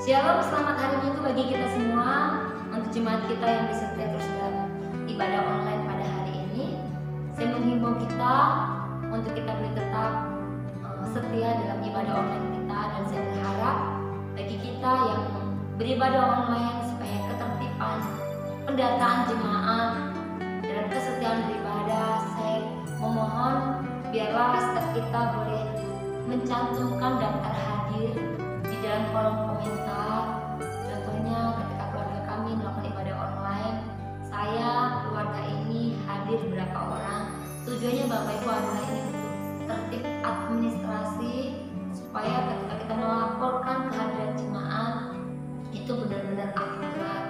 Shalom, selamat hari Minggu bagi kita semua. Untuk jemaat kita yang bersetia terus dalam ibadah online pada hari ini, saya menghimbau kita untuk kita boleh tetap setia dalam ibadah online kita. Dan saya berharap bagi kita yang beribadah online supaya ketertiban pendataan jemaat dalam kesetiaan beribadah, saya memohon biarlah setiap kita boleh mencantumkan daftar hadir di dalam kolom komentar. Contohnya ketika keluarga kami melakukan ibadah online, saya keluarga ini hadir berapa orang. Tujuannya Bapak Ibu adalah ini untuk tertib administrasi, supaya ketika kita melaporkan kehadiran jemaat itu benar-benar akurat.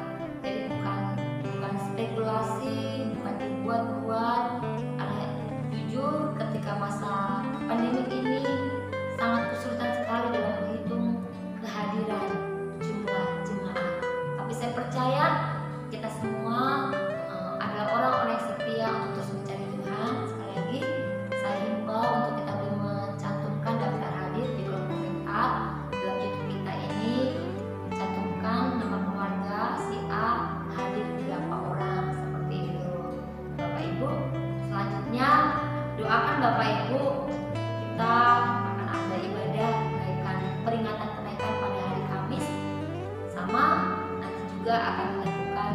Jadi bukan spekulasi, bukan dibuat-buat. Karena jujur ketika masa pandemi ini sangat kesulitan sekali dalam menghitung kehadiran jumlah jemaat. Tapi saya percaya kita semua adalah orang-orang yang setia untuk terus mencari Tuhan. Sekali lagi saya himbau untuk kita mencantumkan daftar hadir di kolom komentar dalam YouTube kita ini, mencantumkan nama keluarga si A hadir berapa orang, seperti itu Bapak Ibu. Selanjutnya doakan Bapak Ibu, kita akan ada ibadah peringatan kenaikan pada hari Kamis, sama nanti juga akan dilakukan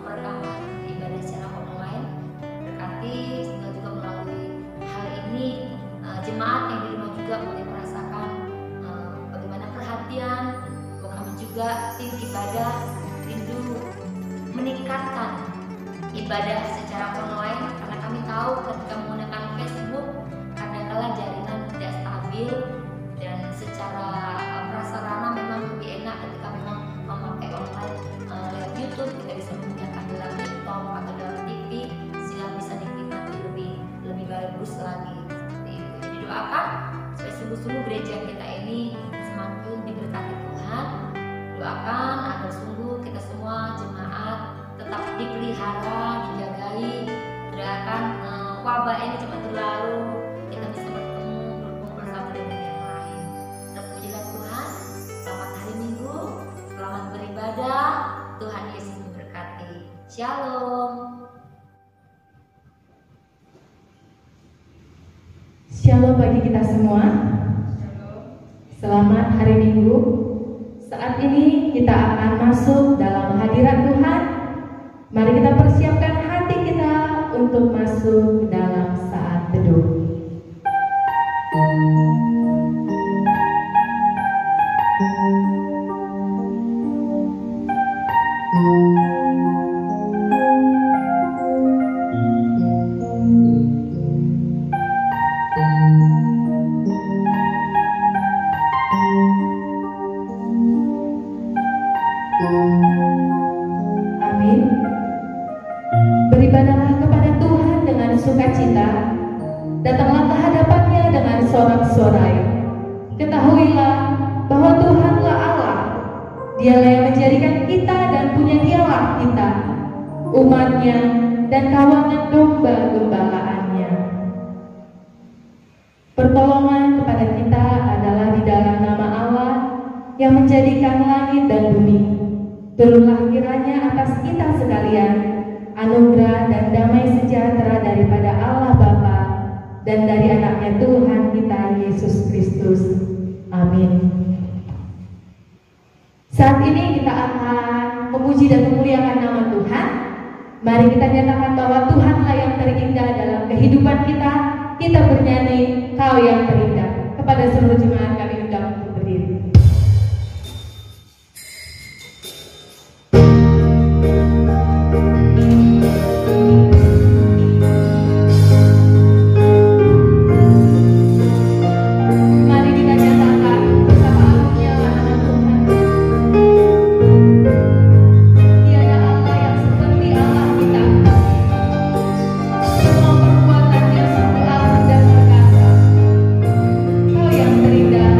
perekaman ibadah secara online. Berkati semoga juga melalui hal ini jemaat yang di rumah juga boleh merasakan bagaimana perhatian bahwa kami juga tim ibadah rindu meningkatkan ibadah secara online, karena kami tahu ketika menggunakan Facebook kadang-kala jaringan tidak stabil, dan secara prasarana memang lebih enak ketika memang memakai online lewat YouTube. Kita bisa menggunakan dalam laptop atau dalam TV sehingga bisa dinikmati lebih bagus lagi, seperti itu. Jadi doakan supaya sungguh-sungguh gereja kita ini semakin diberkati Tuhan. Doakan agar sungguh kita semua jemaat tetap dipelihara, dijagai. Doakan wabah ini cepat berlalu, kita bisa bertemu, berkumpul bersama dengan yang lain. Terpujilah Tuhan. Selamat hari Minggu, selamat beribadah. Tuhan Yesus memberkati. Shalom. Shalom bagi kita semua. Selamat hari Minggu. Saat ini kita akan masuk dalam hadirat Tuhan. Mari kita persiapkan hati kita untuk masuk dalam saat teduh. Amin. Beribadahlah kepada Tuhan dengan sukacita. Datanglah ke hadapannya dengan sorak-sorai. Ketahuilah bahwa Tuhanlah Allah. Dialah yang menjadikan kita dan punya dialah kita, umatnya dan kawanan domba-gembalaannya. Pertolongan kepada kita adalah di dalam nama Allah yang menjadikan langit dan bumi. Turunlah kiranya atas kita sekalian anugerah dan damai sejahtera daripada Allah Bapa dan dari anaknya Tuhan kita Yesus Kristus. Amin. Saat ini kita akan memuji dan memuliakan nama Tuhan. Mari kita nyatakan bahwa Tuhanlah yang terindah dalam kehidupan kita. Kita bernyanyi Kau yang terindah. Kepada seluruh jemaat kami undang untuk berdiri. Perbuatannya sungguh agung dan perkasa. Kau yang terindah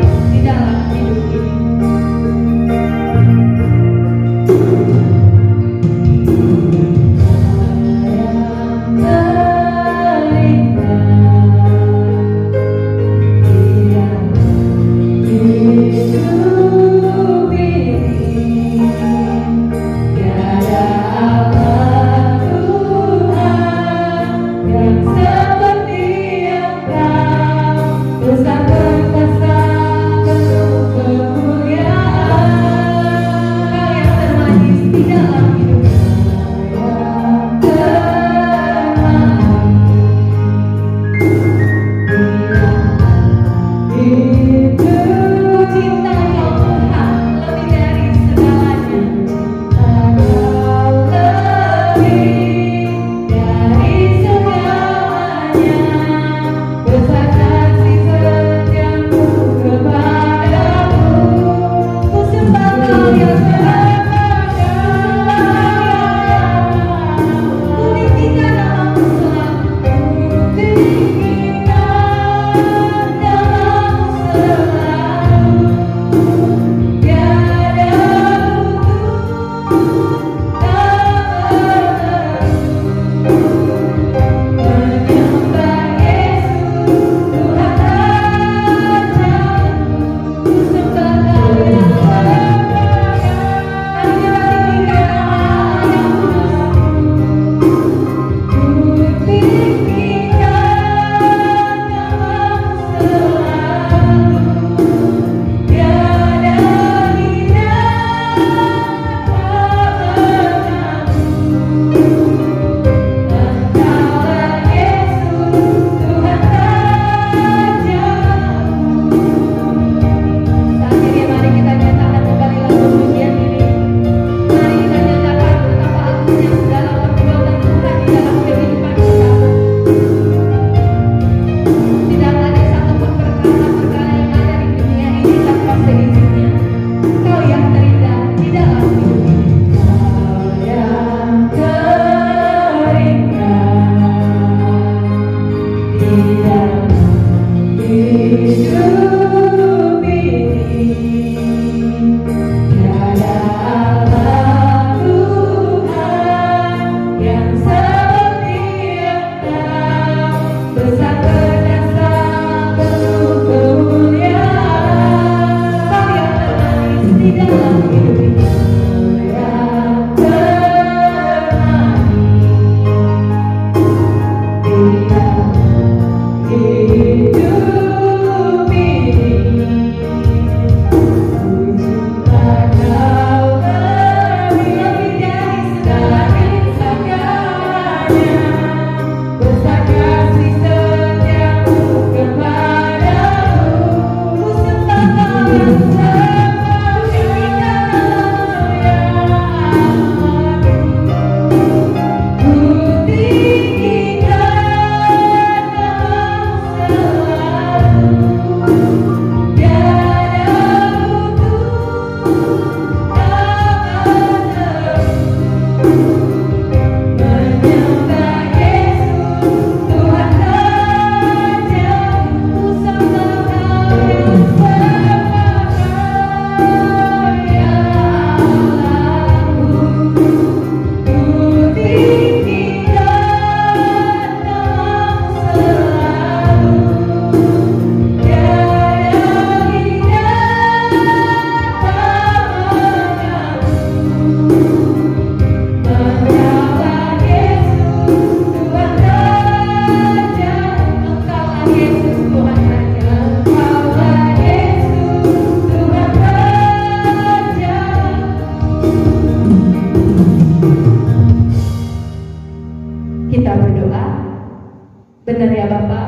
ya Bapa,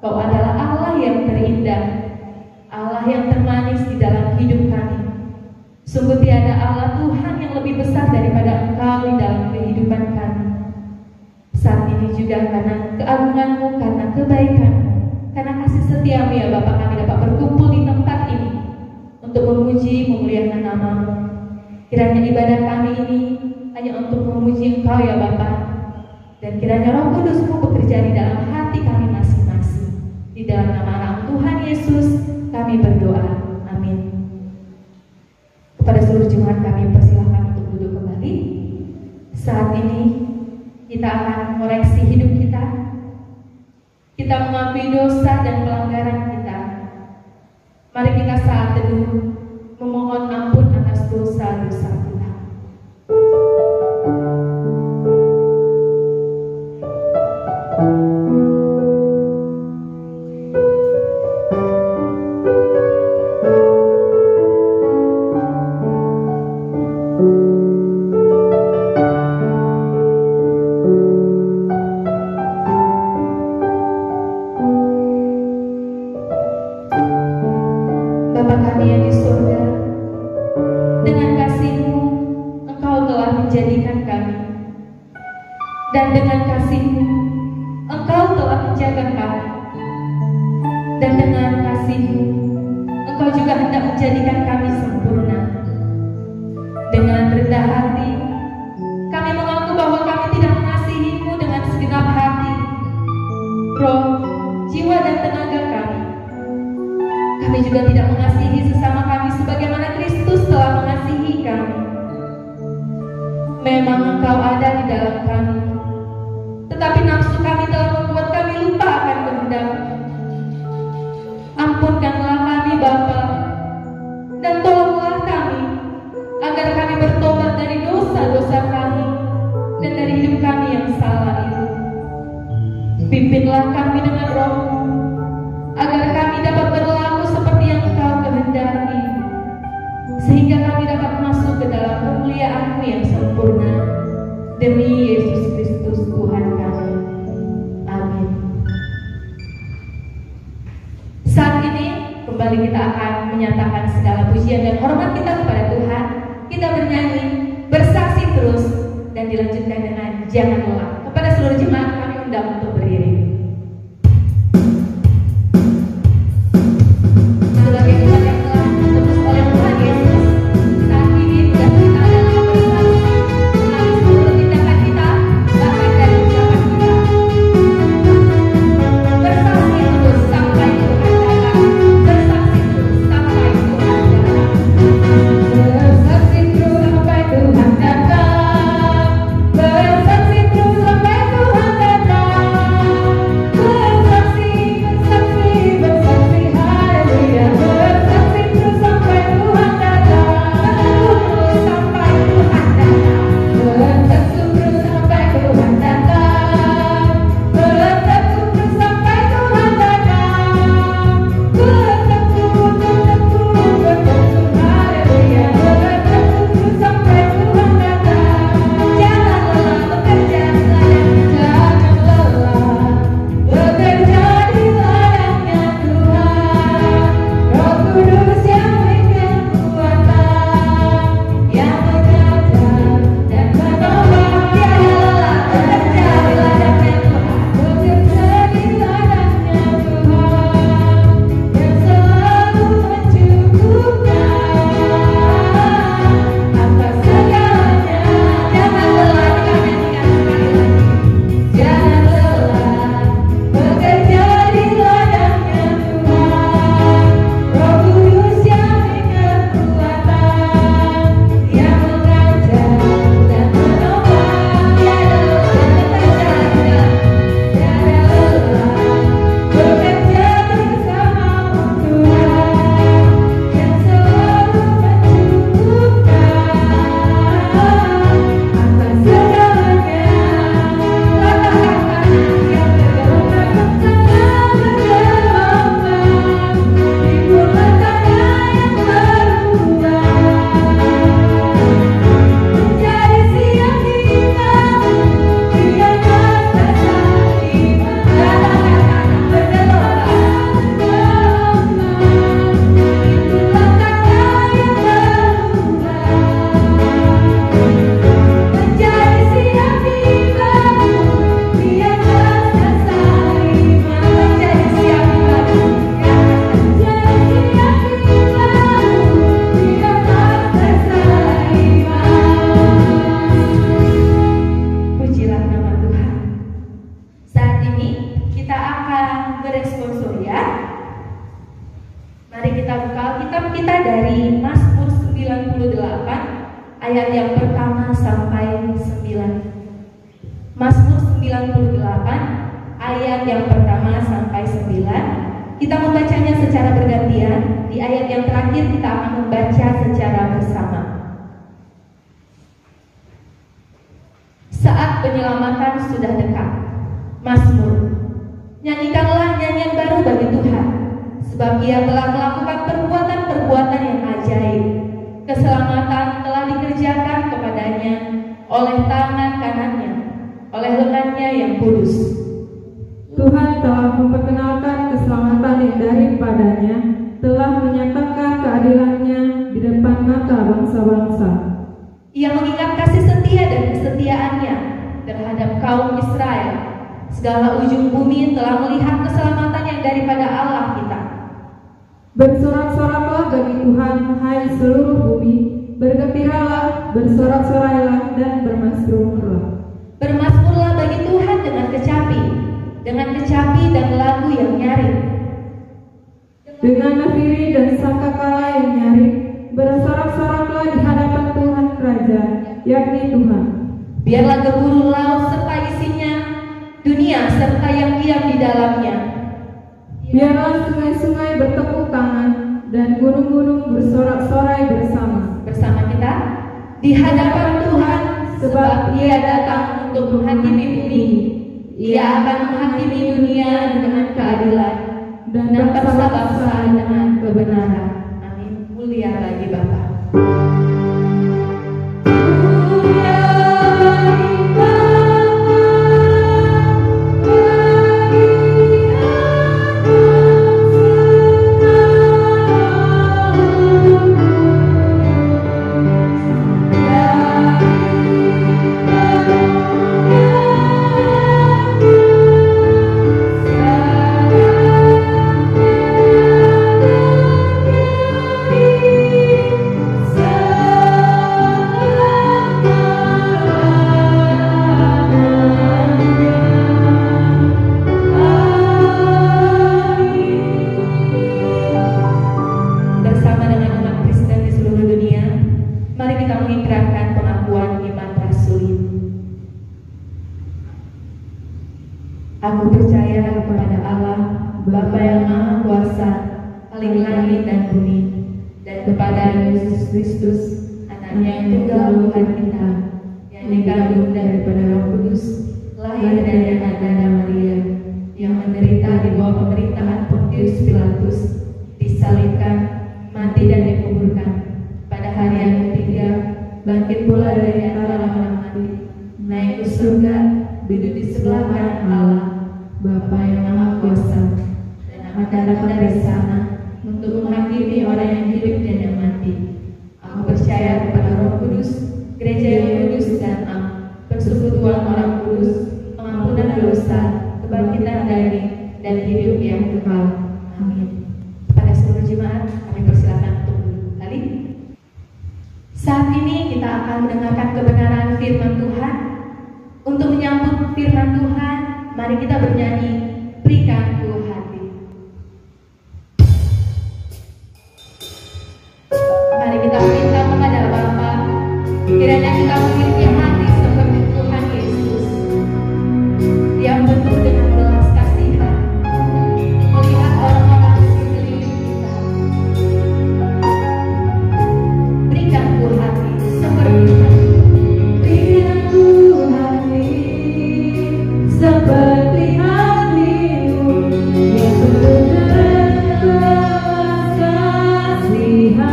Kau adalah Allah yang terindah, Allah yang termanis di dalam hidup kami. Sungguh tiada Allah Tuhan yang lebih besar daripada Engkau di dalam kehidupan kami. Saat ini juga karena keagungan-Mu, karena kebaikan-Mu, karena kasih setia-Mu ya Bapa, kami dapat berkumpul di tempat ini untuk memuji, memuliakan nama-Mu. Kiranya ibadah kami ini hanya untuk memuji Engkau ya Bapa, dan kiranya Roh Kudus-Mu bekerja di dalam hati kami masing-masing. Di dalam nama Tuhan Yesus kami berdoa. Amin. Kepada seluruh jemaat kami persilahkan untuk duduk kembali. Saat ini kita akan mengoreksi hidup kita. Kita mengakui dosa dan pelanggaran kita. Mari kita saat teduh memohon ampun atas dosa-dosa kita. Bapa kami yang di surga, dengan kasih-Mu Engkau telah menjadikan kami, dan dengan kasih-Mu Engkau telah menjaga kami, dan dengan kasih-Mu Engkau juga hendak menjadikan kami sempurna. Dengan rendah hati kami mengaku bahwa kami tidak mengasihi-Mu dengan segenap hati, roh, jiwa dan tenaga kami. Kami juga tidak mengasihi sesama kami sebagaimana Kristus telah mengasihi kami. Memang Engkau ada di dalam kami, tetapi nafsu kami telah membuat kami lupa akan kehendak. Ampunkanlah kami Bapa, dan tolonglah kami agar kami bertobat dari dosa-dosa kami dan dari hidup kami yang salah itu. Pimpinlah kami dengan Roh-Mu agar kami dapat berlaku seperti yang Engkau kehendaki, sehingga kami dapat masuk ke dalam kemuliaan-Mu yang sempurna. Demi Yesus Kristus Tuhan kami. Amin. Saat ini kembali kita akan menyatakan segala pujian dan hormat kita kepada Tuhan. Kita bernyanyi, bersaksi terus, dan dilanjutkan dengan jangan lelah. Kepada seluruh jemaat kami undang untuk berdiri. Sebagai umat yang telah ditebus oleh Tuhan Yesus, saat ini tugas kita adalah bersaksi melalui seluruh tindakan kita, bahkan dari ucapan kita. Bersaksi terus sampai Tuhan datang. Bersaksi terus sampai Tuhan datang. Bersaksi terus sampai Tuhan datang. Bersaksi terus sampai Tuhan datang. ayat yang pertama sampai 9. Mazmur 98 ayat yang pertama sampai 9. Kita membacanya secara bergantian. Di ayat yang terakhir kita akan membaca secara bersama. Saat penyelamatan sudah dekat. Mazmur. Nyanyikanlah nyanyian baru bagi Tuhan, sebab Ia telah melakukan perbuatan-perbuatan yang ajaib. Keselamatan telah dikerjakan kepadanya oleh tangan kanannya, oleh lengannya yang kudus. Tuhan telah memperkenalkan keselamatan yang daripadanya, telah menyatakan keadilannya di depan mata bangsa-bangsa. Ia mengingat kasih setia dan kesetiaannya terhadap kaum Israel. Segala ujung bumi telah melihat keselamatan yang daripada Allah kita. Bersorak-soraklah bagi Tuhan, hai seluruh bumi. Bergembiralah, bersorak-sorailah, dan bermasmurlah. Bermasmurlah bagi Tuhan dengan kecapi dan lagu yang nyaring. Dengan nafiri dan sangkakala yang nyaring, bersorak-soraklah di hadapan Tuhan Raja, yakni Tuhan. Biarlah gemuruh laut serta isinya, dunia serta yang diam di dalamnya. Biarlah sungai-sungai bertepuk tangan dan gunung-gunung bersorak-sorai bersama. Bersama kita di hadapan Tuhan, sebab Ia datang untuk menghakimi bumi. Ia akan menghakimi dunia dengan keadilan dan bangsa-bangsa dengan kebenaran. Amin. Mulia bagi Bapa. Aku percaya kepada Allah, Bapa yang Maha Kuasa, paling langit dan bumi, dan kepada Yesus Kristus, Anaknya yang tunggal Tuhan kita, yang dikandung daripada Roh Kudus, lahir dari anak Dana Maria, yang menderita di bawah pemerintahan Pontius Pilatus, disalibkan, mati dan dikuburkan. Pada hari yang ketiga, bangkit pula dari antara orang mati, naik ke surga, duduk di sebelah kanan Allah, Bapa yang Maha Kuasa, dan akan datang dari sana untuk menghakimi orang yang hidup dan yang mati. Aku percaya kepada Roh Kudus, gereja yang kudus dan am, persekutuan orang kudus, pengampunan dosa, kebangkitan daging, dan hidup yang kekal. Amin. Pada seluruh jemaat, kami persilakan untuk duduk kembali. Saat ini kita akan mendengarkan kebenaran firman Tuhan. Untuk menyambut firman Tuhan, mari kita bernyanyi, berikan ku hati. Mari kita minta kepada Bapa, kiranya kita memiliki hati seperti Tuhan Yesus, yang penuh dengan belas kasihan, melihat orang-orang di sekeliling kita. Berikan ku hati seperti Tuhan. Berikan ku hati seperti hatimu yang penuh dengan belas kasihan.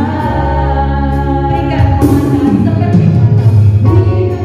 Berikan ku hati seperti matamu.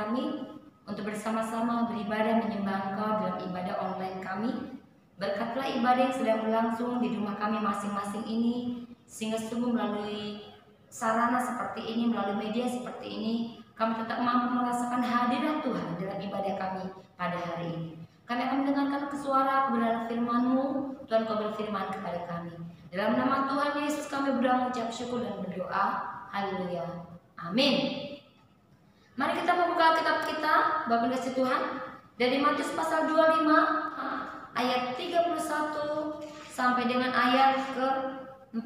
kami untuk bersama-sama beribadah menyembah Engkau dalam ibadah online kami. Berkatlah ibadah yang sedang berlangsung di rumah kami masing-masing ini, sehingga sungguh melalui sarana seperti ini, melalui media seperti ini, kami tetap mampu merasakan hadirat Tuhan dalam ibadah kami pada hari ini. Kami akan mendengarkan suara kebenaran firman-Mu. Tuhan, Kau berfirman kepada kami. Dalam nama Tuhan Yesus kami berdoa, mengucap syukur dan berdoa. Haleluya. Amin. Mari kita membuka kitab kita, Bapak kasih Tuhan, dari Matius pasal 25 ayat 31 sampai dengan ayat ke 46.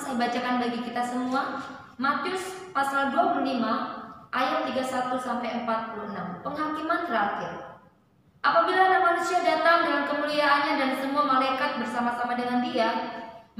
Saya bacakan bagi kita semua. Matius pasal 25 ayat 31 sampai 46. Penghakiman terakhir. Apabila Anak Manusia datang dengan kemuliaannya dan semua malaikat bersama-sama dengan Dia,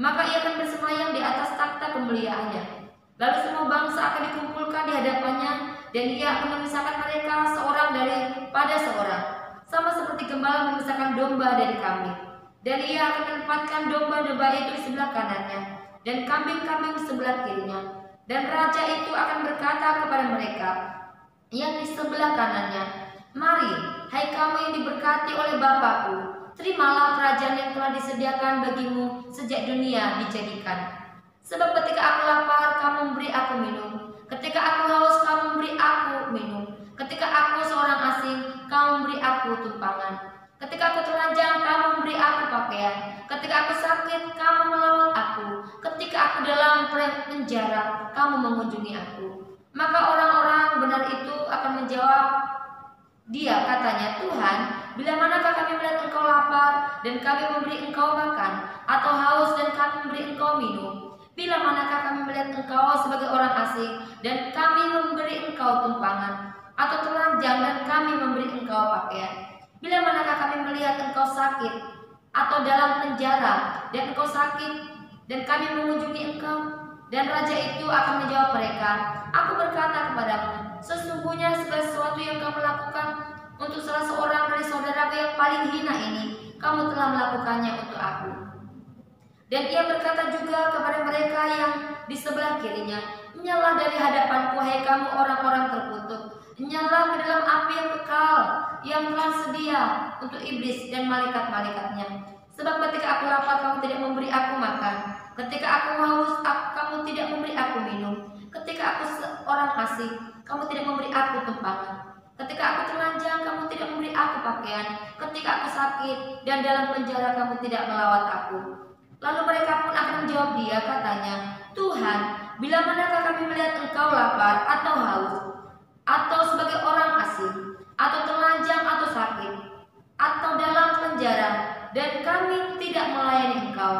maka Ia akan bersemayam di atas takhta kemuliaannya. Lalu semua bangsa akan dikumpulkan di hadapannya, dan Ia akan memisahkan mereka seorang daripada seorang, sama seperti gembala memisahkan domba dari kambing. Dan Ia akan menempatkan domba-domba itu di sebelah kanannya, dan kambing-kambing di sebelah kirinya. Dan raja itu akan berkata kepada mereka yang di sebelah kanannya, "Mari, hai kamu yang diberkati oleh Bapa-Ku, terimalah kerajaan yang telah disediakan bagimu sejak dunia dijadikan. Sebab ketika aku lapar, kamu memberi aku minum. Ketika aku haus, kamu memberi aku minum. Ketika aku seorang asing, kamu memberi aku tumpangan. Ketika aku telanjang, kamu memberi aku pakaian. Ketika aku sakit, kamu melawat aku. Ketika aku dalam penjara, kamu mengunjungi aku." Maka orang-orang benar itu akan menjawab dia, katanya, "Tuhan, bila manakah kami melihat Engkau lapar dan kami memberi Engkau makan, atau haus dan kami memberi Engkau minum? Bila manakah kami melihat Engkau sebagai orang asing dan kami memberi Engkau tumpangan, atau telanjang dan kami memberi Engkau pakaian? Bila manakah kami melihat Engkau sakit atau dalam penjara dan Engkau sakit dan kami mengunjungi Engkau?" Dan raja itu akan menjawab mereka, "Aku berkata kepadamu, sesungguhnya segala sesuatu yang kamu lakukan untuk salah seorang dari saudaraku yang paling hina ini, kamu telah melakukannya untuk aku." Dan ia berkata juga kepada mereka yang di sebelah kirinya, "Nyala dari hadapanku, hai kamu orang-orang terkutuk, nyala ke dalam api yang kekal, yang telah sedia untuk iblis dan malaikat-malaikatnya. Sebab ketika aku lapar, kamu tidak memberi aku makan. Ketika aku haus, kamu tidak memberi aku minum. Ketika aku seorang asing, kamu tidak memberi aku tumpangan. Ketika aku telanjang, kamu tidak memberi aku pakaian. Ketika aku sakit dan dalam penjara, kamu tidak melawat aku." Lalu mereka pun akan menjawab dia, katanya, "Tuhan, bila manakah kami melihat Engkau lapar atau haus, atau sebagai orang asing, atau telanjang atau sakit, atau dalam penjara, dan kami tidak melayani Engkau?"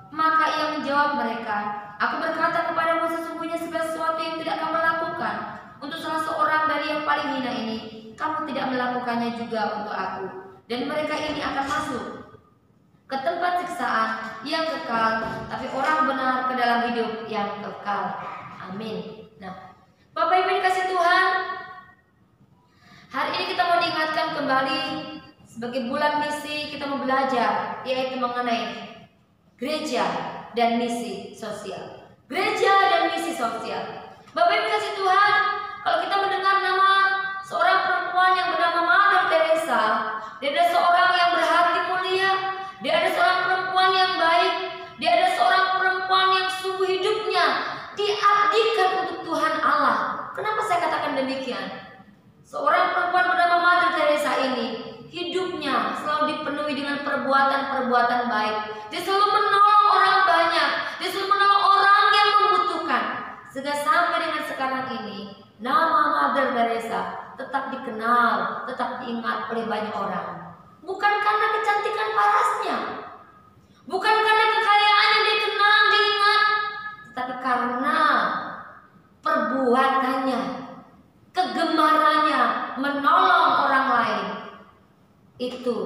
Maka ia menjawab mereka, "Aku berkata kepadamu, sesungguhnya segala sesuatu yang tidak kamu lakukan untuk salah seorang dari yang paling hina ini, kamu tidak melakukannya juga untuk aku." Dan mereka ini akan masuk ke tempat siksaan yang kekal, tapi orang benar ke dalam hidup yang kekal. Amin. Nah, Bapak Ibu dikasih Tuhan, hari ini kita mau diingatkan kembali sebagai bulan misi, kita mau belajar yaitu mengenai gereja dan misi sosial. Gereja dan misi sosial. Bapak Ibu dikasih Tuhan, kalau kita mendengar nama seorang perempuan yang bernama Mother Teresa, dia adalah seorang yang berhati mulia. Dia ada seorang perempuan yang baik. Dia ada seorang perempuan yang sungguh hidupnya diabdikan untuk Tuhan Allah. Kenapa saya katakan demikian? Seorang perempuan bernama Mother Teresa ini, hidupnya selalu dipenuhi dengan perbuatan-perbuatan baik. Dia selalu menolong orang banyak. Dia selalu menolong orang yang membutuhkan. Sehingga sampai dengan sekarang ini, nama Mother Teresa tetap dikenal, tetap diingat oleh banyak orang. Bukan karena kecantikan parasnya, bukan karena kekayaan yang dikenal, diingat, tetapi karena perbuatannya, kegemarannya menolong orang lain. Itu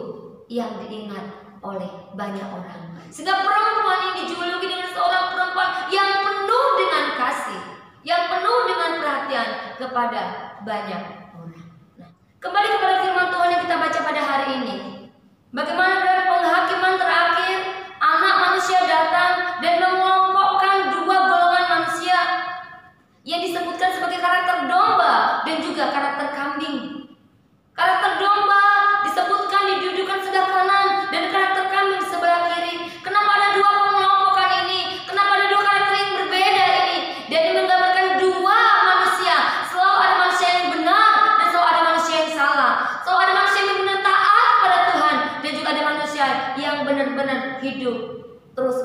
yang diingat oleh banyak orang. Sehingga perempuan ini dijuluki dengan seorang perempuan yang penuh dengan kasih, yang penuh dengan perhatian kepada banyak orang. Nah, kembali kepada firman Tuhan yang kita baca pada hari ini. Bagaimana dalam penghakiman terakhir, Anak Manusia datang dan mengelompokkan dua golongan manusia yang disebutkan sebagai karakter domba dan juga karakter kambing.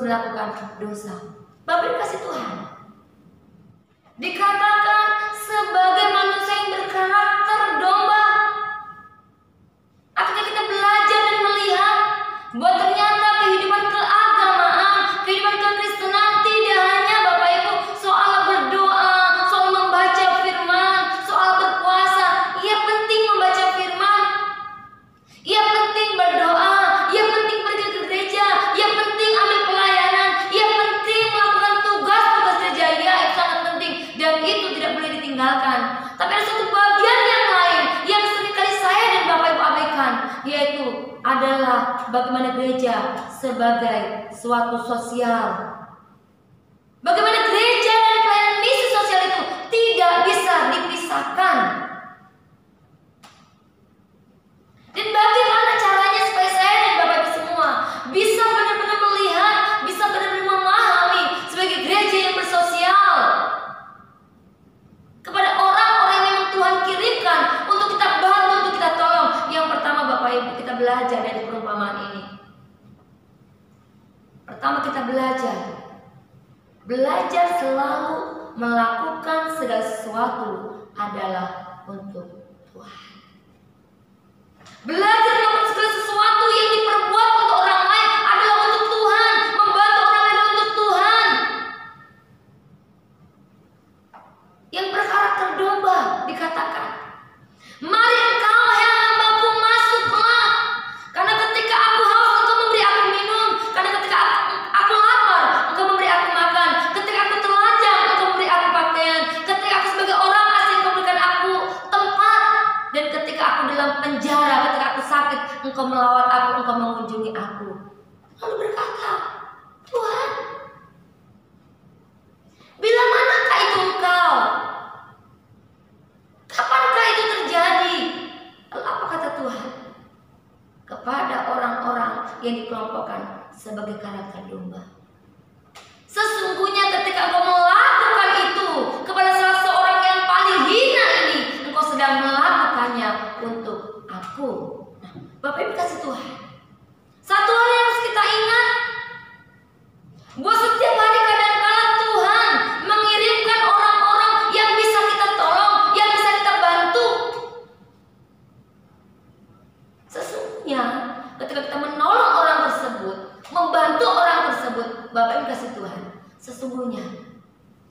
melakukan dosa. Bapak Ibu kasih Tuhan, dikatakan sebagai manusia yang berkarakter domba. Akhirnya kita belajar dan melihat bahwa ternyata kehidupan keagamaan, kehidupan kekristenan tidak hanya Bapak Ibu soal berdoa, soal membaca firman, soal berpuasa. Iya penting membaca firman, iya penting berdoa, iya penting pergi ke gereja, iya penting ambil pelayanan, iya penting melakukan tugas-tugas gereja. Ya, itu sangat penting dan itu tidak boleh ditinggalkan. Tapi ada satu bagian yang lain yang seringkali saya dan Bapak Ibu abaikan, yaitu adalah bagaimana gereja sebagai suatu sosial. Bagaimana gereja dan pelayanan misi sosial itu tidak bisa dipisahkan. Dan bagaimana caranya supaya saya dan Bapak Ibu semua bisa benar-benar melihat, bisa benar-benar memahami sebagai gereja yang bersosial kepada orang-orang yang memang Tuhan kirimkan untuk kita bantu, untuk kita tolong. Yang pertama Bapak Ibu, kita belajar dari perumpamaan ini. Pertama kita belajar selalu melakukan segala sesuatu adalah untuk Tuhan. Belajar melakukan segala sesuatu yang diperbuat untuk orang lain adalah untuk Tuhan, membantu orang lain untuk Tuhan. Yang berkarakter domba dikatakan, mari engkau hai hambaku masuklah, karena ketika aku haus engkau memberi aku minum, karena ketika aku lapar engkau memberi aku makan, ketika aku telanjang engkau memberi aku pakaian, ketika aku sebagai orang asing engkau berikan aku tempat, dan ketika aku dalam penjara, ketika aku sakit engkau melawat aku, engkau mengunjungi aku. Lalu berkata, Tuhan, bila manakah itu engkau? Kapankah itu terjadi? Lalu apa kata Tuhan? Kepada orang-orang yang dikelompokkan sebagai karakter domba. Sesungguhnya ketika engkau melakukan itu kepada salah seorang yang paling hina ini, engkau sedang melakukannya untuk aku. Nah, Bapak Ibu kasih Tuhan, satu hal yang harus kita ingat, bahwa setiap hari kadang-kala Tuhan mengirimkan orang-orang yang bisa kita tolong, yang bisa kita bantu. Sesungguhnya ketika kita menolong orang tersebut, membantu orang tersebut, Bapak Ibu kasih Tuhan, sesungguhnya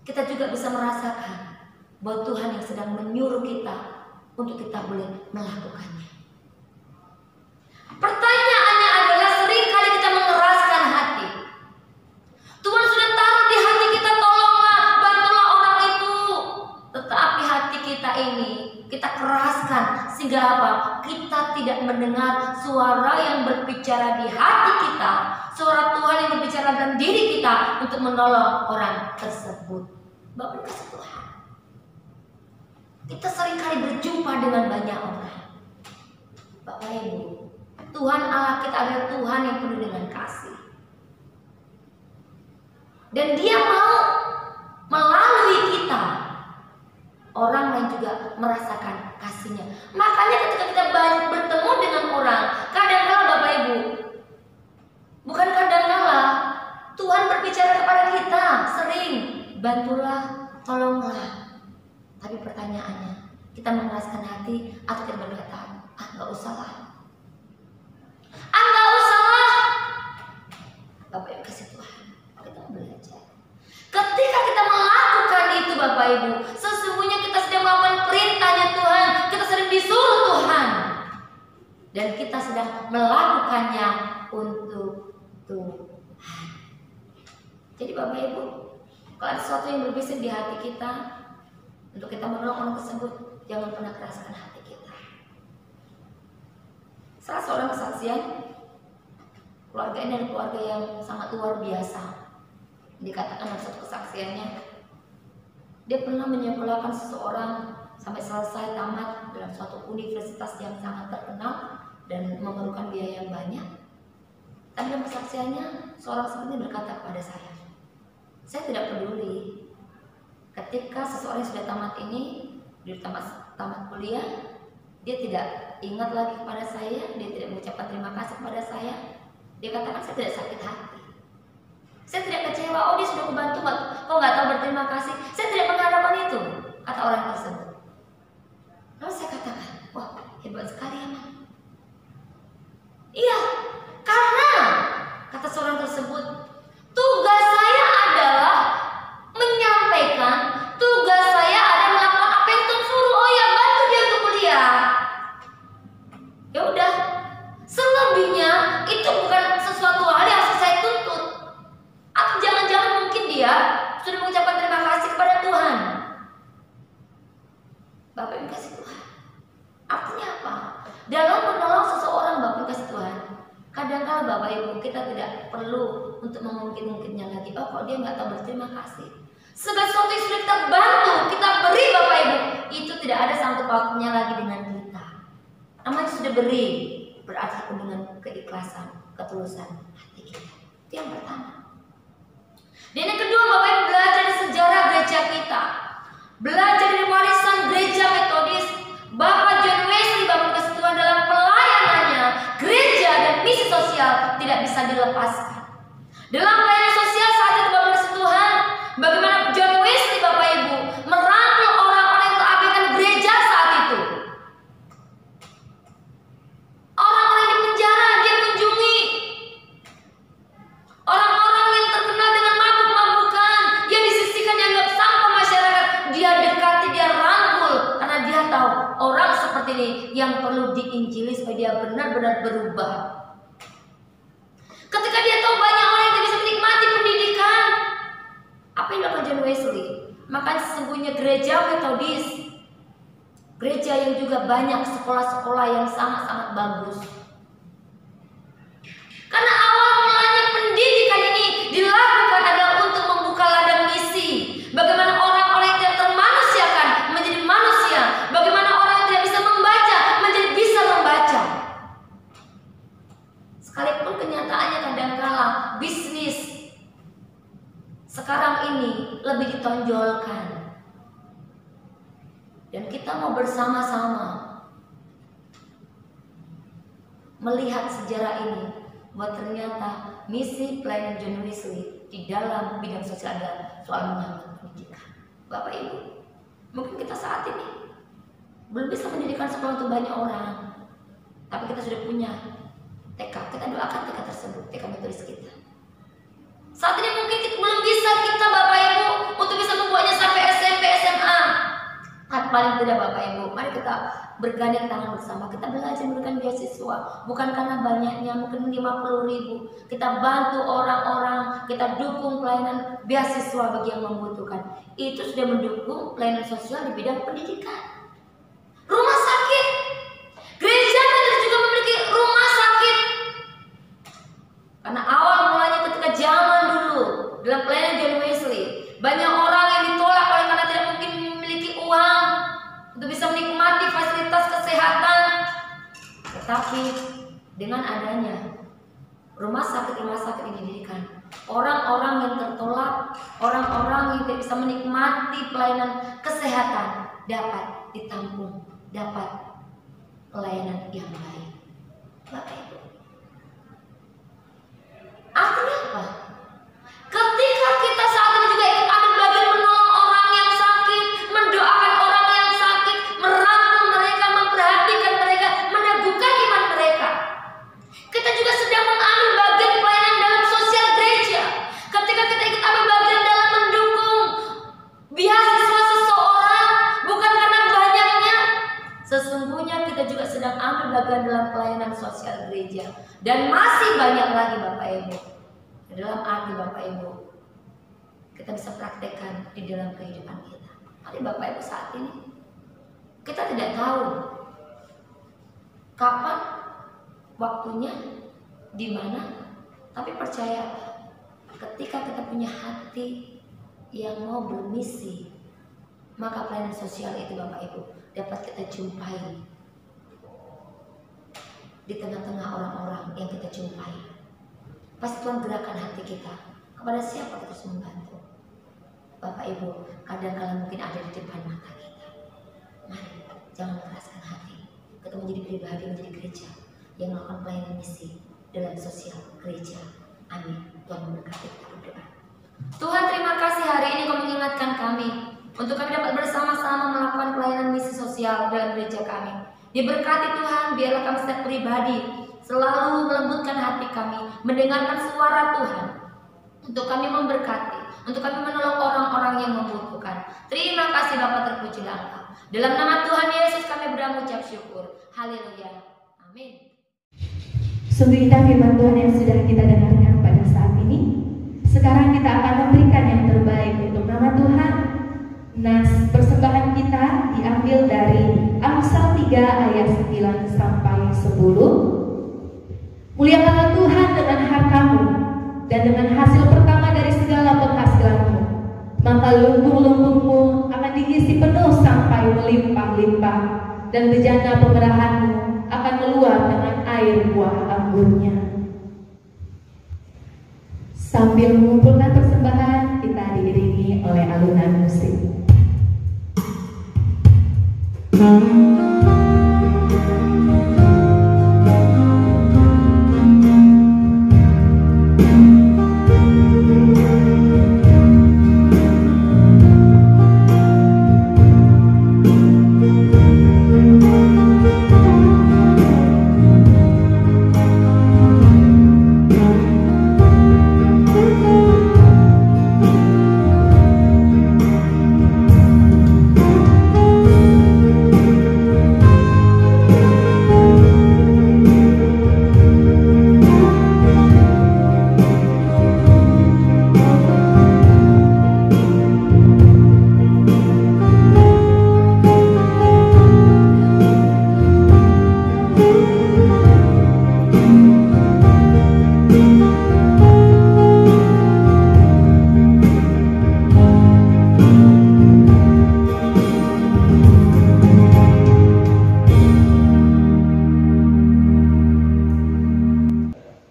kita juga bisa merasakan bahwa Tuhan yang sedang menyuruh kita untuk kita boleh melakukannya. Pertanyaannya adalah, seringkali kita mengeraskan hati. Tuhan sudah taruh di hati kita, tolonglah, bantulah orang itu. Tetapi hati kita ini kita keraskan sehingga apa? Kita tidak mendengar suara yang berbicara di hati kita, suara Tuhan yang berbicara dalam diri kita untuk menolong orang tersebut. Bapak kasih Tuhan, kita seringkali berjumpa dengan banyak orang. Bapak Ibu, Tuhan Allah kita adalah Tuhan yang penuh dengan kasih. Dan Dia mau melalui kita, orang lain juga merasakan kasih-Nya. Makanya ketika kita bertemu dengan orang, kadang-kala Bapak Ibu, bukan kadang-kala, Tuhan berbicara kepada kita sering, bantulah, tolonglah. Tapi pertanyaannya, kita mengeraskan hati atau kita berkata, nggak usahlah, nggak usahlah. Bapak Ibu kasih Tuhan, kita belajar. Ketika kita melakukan itu Bapak Ibu, sesungguhnya kita sedang melakukan perintahnya Tuhan, kita sedang disuruh Tuhan, dan kita sedang melakukannya untuk Tuhan. Jadi Bapak Ibu, kalau ada sesuatu yang berbisik di hati kita untuk kita menolong orang tersebut, jangan pernah keraskan hati kita. Salah seorang kesaksian, keluarga ini adalah keluarga yang sangat luar biasa. Dikatakan dalam satu kesaksiannya, dia pernah menyekolahkan seseorang sampai selesai tamat dalam suatu universitas yang sangat terkenal dan memerlukan biaya yang banyak. Dan dalam kesaksiannya, seorang seperti berkata kepada saya tidak peduli ketika seseorang yang sudah tamat ini, di tamat kuliah, dia tidak ingat lagi kepada saya, dia tidak mengucapkan terima kasih kepada saya. Dia katakan, saya tidak sakit hati. Saya tidak kecewa, oh dia sudah membantu, kok nggak tahu berterima kasih. Saya tidak mengharapkan itu, kata orang tersebut. Lalu saya katakan, wah hebat sekali emang. Iya, karena kata seorang tersebut, tugas saya adalah menyampaikan, tugas saya adalah melakukan apa yang Tuhan suruh. Oh ya, bantu dia untuk kuliah. Ya udah, selebihnya itu bukan sesuatu hal yang harus saya tuntut. Atau jangan-jangan mungkin dia sudah mengucapkan terima kasih kepada Tuhan. Bapak Ibu kasih Tuhan. Artinya apa? Dalam menolong seseorang Bapak Ibu kasih Tuhan, kadang-kala Bapak Ibu kita tidak perlu untuk mengungkit-ungkitnya lagi. Oh kok dia nggak tahu berterima kasih. Segala sesuatu yang sudah kita bantu, kita beri Bapak Ibu, itu tidak ada sangkut pautnya lagi dengan kita. Namanya sudah beri, berarti dengan keikhlasan, ketulusan hati kita. Itu yang pertama. Dan yang kedua Bapak Ibu, belajar dari sejarah gereja kita, belajar dari warisan gereja Metodis. Bapak John Wesley, Bapak kasih Tuhan, dalam pelayanannya gereja dan misi sosial tidak bisa dilepaskan. Dalam pelayanan sosial saat itu Bapak kasih Tuhan, bagaimana John Wesley Bapak Ibu merangkul orang-orang yang terabaikan gereja saat itu. Orang-orang di penjara dia kunjungi. Orang-orang yang terkenal dengan mabuk-mabukan, yang disisihkan, dianggap sampah masyarakat, dia dekati, dia rangkul, karena dia tahu orang seperti ini yang perlu diinjili supaya dia benar-benar berubah. Ketika dia tahu banyak orang yang tidak bisa menikmati pendidikan, apa yang dilakukan John Wesley? Makanya sesungguhnya gereja Metodis, gereja yang juga banyak sekolah-sekolah yang sangat-sangat bagus. Karena awal mulanya pendidikan ini dilakukan adalah untuk membuka ladang misi. Bagaimana orang-orang yang tidak termanusiakan menjadi manusia. Bagaimana orang yang tidak bisa membaca menjadi bisa membaca. Sekalipun kenyataannya kadangkala bisnis sekarang ini lebih ditonjolkan. Dan kita mau bersama-sama melihat sejarah ini, bahwa ternyata misi pelayanan John Wesley di dalam bidang sosial adalah soal menyangkut pendidikan. Bapak Ibu, mungkin kita saat ini belum bisa mendirikan sekolah untuk banyak orang, tapi kita sudah punya tekad. Kita doakan tekad tersebut, tekad Metodis kita. Saat ini mungkin belum bisa kita Bapak Ibu untuk bisa membuatnya sampai SMP, SMA. Paling tidak Bapak Ibu, mari kita bergandeng tangan bersama. Kita belajar memberikan beasiswa, bukan karena banyaknya, mungkin 50.000. Kita bantu orang-orang, kita dukung pelayanan beasiswa bagi yang membutuhkan. Itu sudah mendukung pelayanan sosial di bidang pendidikan. Rumah sakit, gereja Metodis juga memiliki rumah sakit. Karena awal mulanya ketika zaman dulu dalam pelayanan John Wesley, banyak orang yang ditolak oleh karena tidak mungkin memiliki uang untuk bisa menikmati fasilitas kesehatan. Tetapi dengan adanya rumah sakit yang didirikan, orang-orang yang tertolak, orang-orang yang tidak bisa menikmati pelayanan kesehatan dapat ditampung, dapat pelayanan yang baik. Bapak Ibu, artinya apa? Ketika kita saat ini juga ikut ambil bagian menolong orang yang sakit, mendoakan orang yang sakit, merangkul mereka, memperhatikan mereka, meneguhkan iman mereka. Kita juga sedang mengambil bagian pelayanan dalam sosial gereja. Ketika kita ikut ambil bagian dalam mendukung beasiswa seseorang, bukan karena banyaknya, sesungguhnya kita juga sedang ambil bagian dalam pelayanan sosial gereja. Dan masih banyak lagi Bapak Ibu. Dalam arti Bapak Ibu, kita bisa praktekkan di dalam kehidupan kita. Tapi Bapak Ibu saat ini kita tidak tahu kapan waktunya, di mana. Tapi percaya, ketika kita punya hati yang mau bermisi, maka pelayanan sosial itu Bapak Ibu dapat kita jumpai di tengah-tengah orang-orang yang kita jumpai. Pasti Tuhan gerakan hati kita kepada siapa kita harus membantu. Bapak Ibu, kadang-kadang mungkin ada di depan mata kita. Mari, jangan keraskan hati. Kita menjadi pribadi, menjadi gereja yang melakukan pelayanan misi dalam sosial gereja. Amin. Tuhan memberkati kita berdoa. Tuhan, terima kasih hari ini Kau mengingatkan kami untuk kami dapat bersama-sama melakukan pelayanan misi sosial dalam gereja kami. Diberkati Tuhan, biarlah kami setiap pribadi selalu melembutkan hati kami, mendengarkan suara Tuhan, untuk kami memberkati, untuk kami menolong orang-orang yang membutuhkan. Terima kasih Bapa, terpujilah Engkau. Dalam nama Tuhan Yesus kami berdoa mengucap syukur. Haleluya. Amin. Sungguh indah firman Tuhan yang sudah kita dengarkan pada saat ini. Sekarang kita akan memberikan yang terbaik untuk nama Tuhan. Nas persembahan kita diambil dari Amsal 3 ayat 9 sampai 10. Muliakanlah Tuhan dengan hartamu dan dengan hasil pertama dari segala penghasilanmu, maka lumbung-lumbungmu akan diisi penuh sampai melimpah-limpah, dan bejana pemerahanmu akan meluap dengan air buah anggurnya. Sambil mengumpulkan persembahan, kita diiringi oleh alunan musik.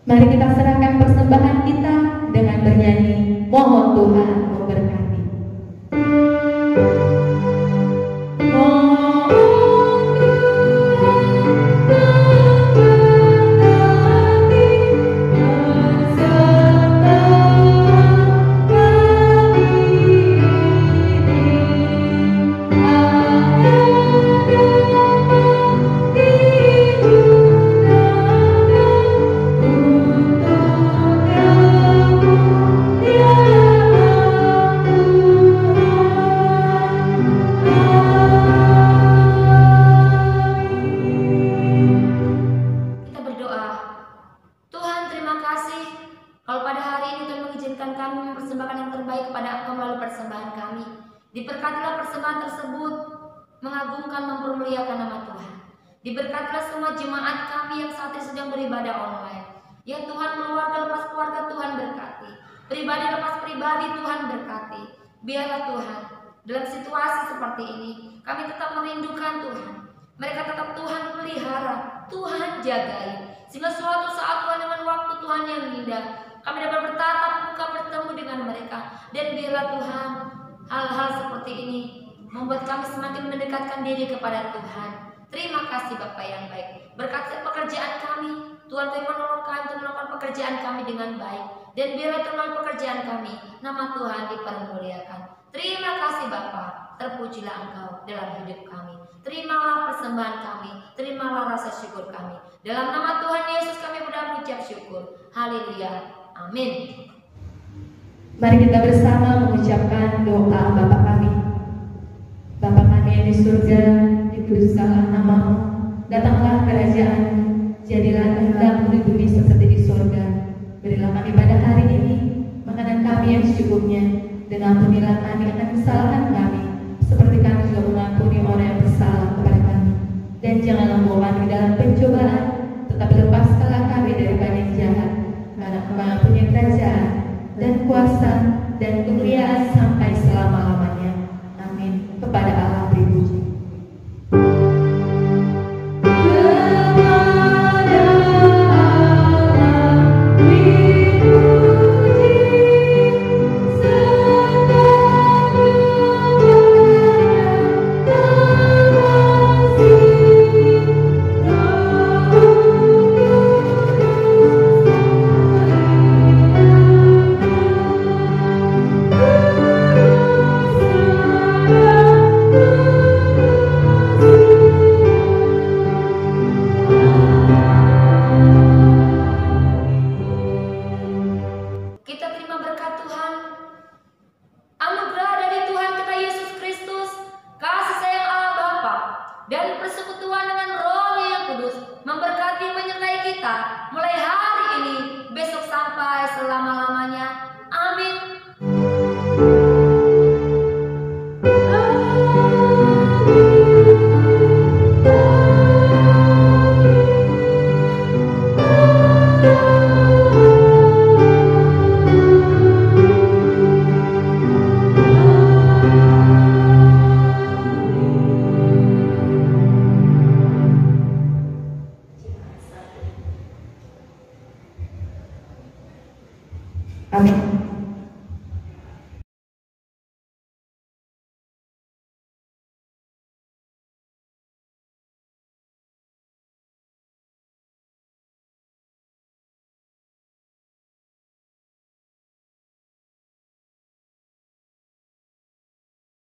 Mari kita serahkan persembahan kita dengan bernyanyi, mohon Tuhan memberkati. Diberkatilah persembahan tersebut mengagungkan, mempermuliakan nama Tuhan. Diberkatilah semua jemaat kami yang saat ini sedang beribadah online. Ya Tuhan, keluarga lepas keluarga Tuhan berkati, pribadi lepas pribadi Tuhan berkati. Biarlah Tuhan, dalam situasi seperti ini kami tetap merindukan Tuhan. Mereka tetap Tuhan pelihara, Tuhan jagai, sehingga suatu saat Tuhan dengan waktu Tuhan yang indah kami dapat bertatap muka bertemu dengan mereka. Dan biarlah Tuhan, hal-hal seperti ini membuat kami semakin mendekatkan diri kepada Tuhan. Terima kasih Bapa yang baik. Berkati pekerjaan kami, Tuhan kami menolong kami untuk melakukan pekerjaan kami dengan baik. Dan biarlah melalui pekerjaan kami, nama Tuhan dipermuliakan. Terima kasih Bapa, terpujilah Engkau dalam hidup kami. Terimalah persembahan kami, terimalah rasa syukur kami. Dalam nama Tuhan Yesus kami berdoa mengucap syukur. Haleluya. Amin. Mari kita bersama mengucapkan doa Bapa kami. Bapa kami yang di surga, dikuduskanlah nama-Mu, datanglah kerajaan-Mu, jadilah kehendak-Mu di bumi seperti di surga. Berilah kami pada hari ini makanan kami yang secukupnya, dan ampunilah kami akan kesalahan kami, seperti kami juga mengampuni orang yang bersalah kepada kami. Dan janganlah membawa kami dalam pencobaan, tetapi lepaskanlah kami daripada yang jahat, karena Engkau yang punya kerajaan dan kuasa